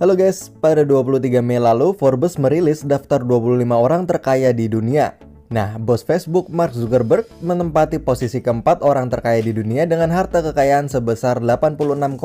Halo guys, pada 23 Mei lalu Forbes merilis daftar 25 orang terkaya di dunia. Nah, bos Facebook Mark Zuckerberg menempati posisi keempat orang terkaya di dunia dengan harta kekayaan sebesar 86,5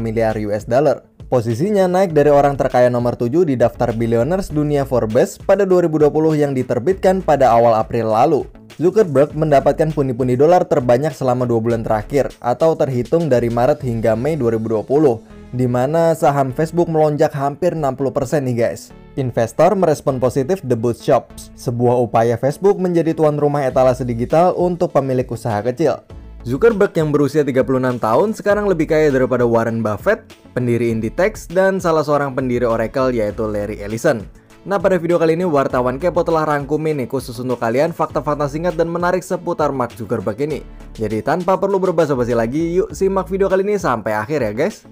miliar US dollar. Posisinya naik dari orang terkaya nomor 7 di daftar billionaires dunia Forbes pada 2020 yang diterbitkan pada awal April lalu. Zuckerberg mendapatkan pundi-pundi dolar terbanyak selama 2 bulan terakhir atau terhitung dari Maret hingga Mei 2020. Di mana saham Facebook melonjak hampir 60% nih guys. Investor merespon positif The Bootshops, sebuah upaya Facebook menjadi tuan rumah etalase digital untuk pemilik usaha kecil. Zuckerberg yang berusia 36 tahun sekarang lebih kaya daripada Warren Buffett, pendiri Inditex, dan salah seorang pendiri Oracle yaitu Larry Ellison. Nah, pada video kali ini wartawan Kepo telah rangkumin nih khusus untuk kalian fakta-fakta singkat dan menarik seputar Mark Zuckerberg ini. Jadi tanpa perlu berbasa-basi lagi, yuk simak video kali ini sampai akhir ya guys.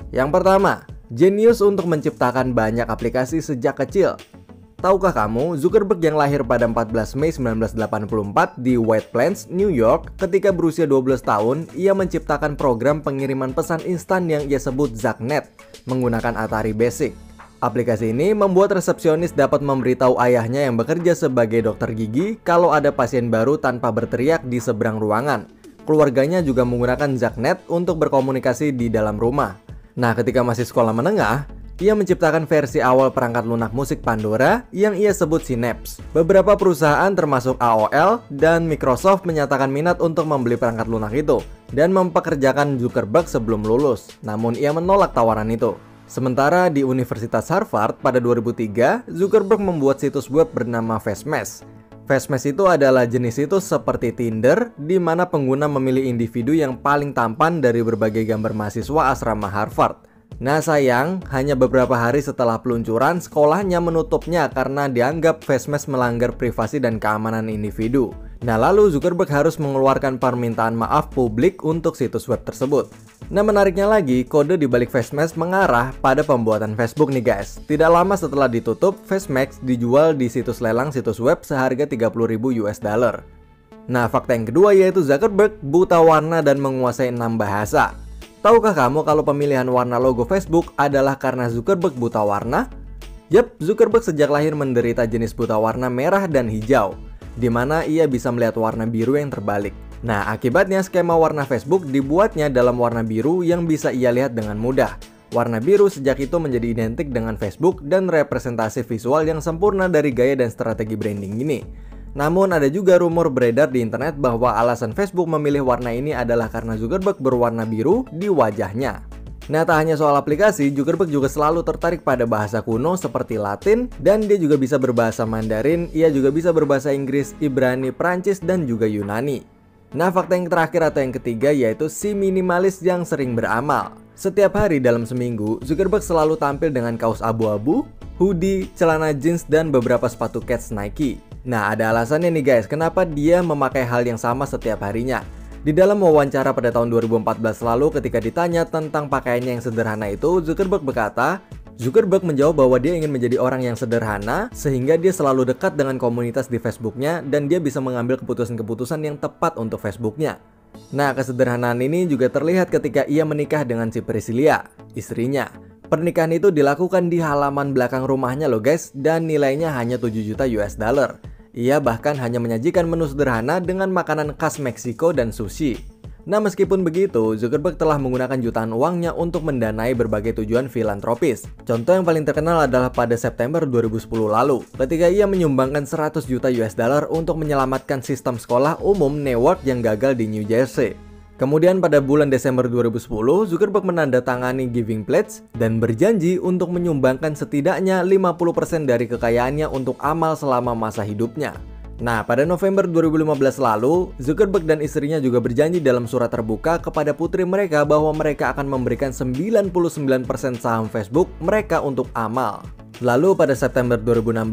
Yang pertama, jenius untuk menciptakan banyak aplikasi sejak kecil. Tahukah kamu, Zuckerberg yang lahir pada 14 Mei 1984 di White Plains, New York, ketika berusia 12 tahun, ia menciptakan program pengiriman pesan instan yang ia sebut ZackNet, menggunakan Atari Basic. Aplikasi ini membuat resepsionis dapat memberitahu ayahnya yang bekerja sebagai dokter gigi kalau ada pasien baru tanpa berteriak di seberang ruangan. Keluarganya juga menggunakan ZackNet untuk berkomunikasi di dalam rumah. Nah, ketika masih sekolah menengah, ia menciptakan versi awal perangkat lunak musik Pandora yang ia sebut Synapse. Beberapa perusahaan termasuk AOL dan Microsoft menyatakan minat untuk membeli perangkat lunak itu dan mempekerjakan Zuckerberg sebelum lulus. Namun ia menolak tawaran itu. Sementara di Universitas Harvard pada 2003, Zuckerberg membuat situs web bernama Fastmash. Fastmash itu adalah jenis situs seperti Tinder, di mana pengguna memilih individu yang paling tampan dari berbagai gambar mahasiswa asrama Harvard. Nah sayang, hanya beberapa hari setelah peluncuran, sekolahnya menutupnya karena dianggap Fastmash melanggar privasi dan keamanan individu. Nah lalu Zuckerberg harus mengeluarkan permintaan maaf publik untuk situs web tersebut. Nah menariknya lagi, kode di balik Fastmash mengarah pada pembuatan Facebook nih guys. Tidak lama setelah ditutup, Fastmash dijual di situs lelang situs web seharga 30.000 US dollar. Nah fakta yang kedua yaitu Zuckerberg buta warna dan menguasai 6 bahasa. Tahukah kamu kalau pemilihan warna logo Facebook adalah karena Zuckerberg buta warna? Yap, Zuckerberg sejak lahir menderita jenis buta warna merah dan hijau, di mana ia bisa melihat warna biru yang terbalik. Nah, akibatnya skema warna Facebook dibuatnya dalam warna biru yang bisa ia lihat dengan mudah. Warna biru sejak itu menjadi identik dengan Facebook dan representasi visual yang sempurna dari gaya dan strategi branding ini. Namun ada juga rumor beredar di internet bahwa alasan Facebook memilih warna ini adalah karena Zuckerberg berwarna biru di wajahnya. Nah, tak hanya soal aplikasi, Zuckerberg juga selalu tertarik pada bahasa kuno seperti Latin, dan dia juga bisa berbahasa Mandarin, ia juga bisa berbahasa Inggris, Ibrani, Prancis, dan juga Yunani. Nah, fakta yang terakhir atau yang ketiga yaitu si minimalis yang sering beramal. Setiap hari dalam seminggu, Zuckerberg selalu tampil dengan kaos abu-abu, hoodie, celana jeans, dan beberapa sepatu Keds Nike. Nah, ada alasannya nih guys, kenapa dia memakai hal yang sama setiap harinya. Di dalam wawancara pada tahun 2014 lalu ketika ditanya tentang pakaiannya yang sederhana itu, Zuckerberg menjawab bahwa dia ingin menjadi orang yang sederhana sehingga dia selalu dekat dengan komunitas di Facebooknya dan dia bisa mengambil keputusan-keputusan yang tepat untuk Facebooknya. Nah, kesederhanaan ini juga terlihat ketika ia menikah dengan si Priscilla, istrinya. Pernikahan itu dilakukan di halaman belakang rumahnya loh guys, dan nilainya hanya 7 juta US dollar. Ia bahkan hanya menyajikan menu sederhana dengan makanan khas Meksiko dan sushi. Nah meskipun begitu, Zuckerberg telah menggunakan jutaan uangnya untuk mendanai berbagai tujuan filantropis. Contoh yang paling terkenal adalah pada September 2010 lalu, ketika ia menyumbangkan 100 juta US dollar untuk menyelamatkan sistem sekolah umum Newark yang gagal di New Jersey. Kemudian pada bulan Desember 2010, Zuckerberg menandatangani Giving Pledge dan berjanji untuk menyumbangkan setidaknya 50% dari kekayaannya untuk amal selama masa hidupnya. Nah, pada November 2015 lalu, Zuckerberg dan istrinya juga berjanji dalam surat terbuka kepada putri mereka bahwa mereka akan memberikan 99% saham Facebook mereka untuk amal. Lalu pada September 2016,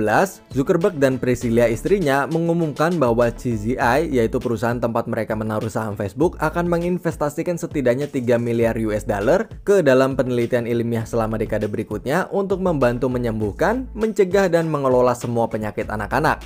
Zuckerberg dan Priscilla istrinya mengumumkan bahwa CZI, yaitu perusahaan tempat mereka menaruh saham Facebook, akan menginvestasikan setidaknya 3 miliar US dollar ke dalam penelitian ilmiah selama dekade berikutnya untuk membantu menyembuhkan, mencegah, dan mengelola semua penyakit anak-anak.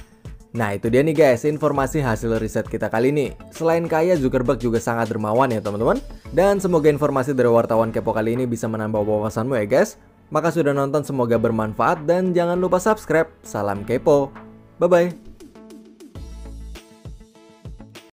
Nah itu dia nih guys, informasi hasil riset kita kali ini. Selain kaya, Zuckerberg juga sangat dermawan ya teman-teman. Dan semoga informasi dari wartawan Kepo kali ini bisa menambah wawasanmu ya guys. Makasih sudah nonton, semoga bermanfaat dan jangan lupa subscribe. Salam kepo. Bye-bye.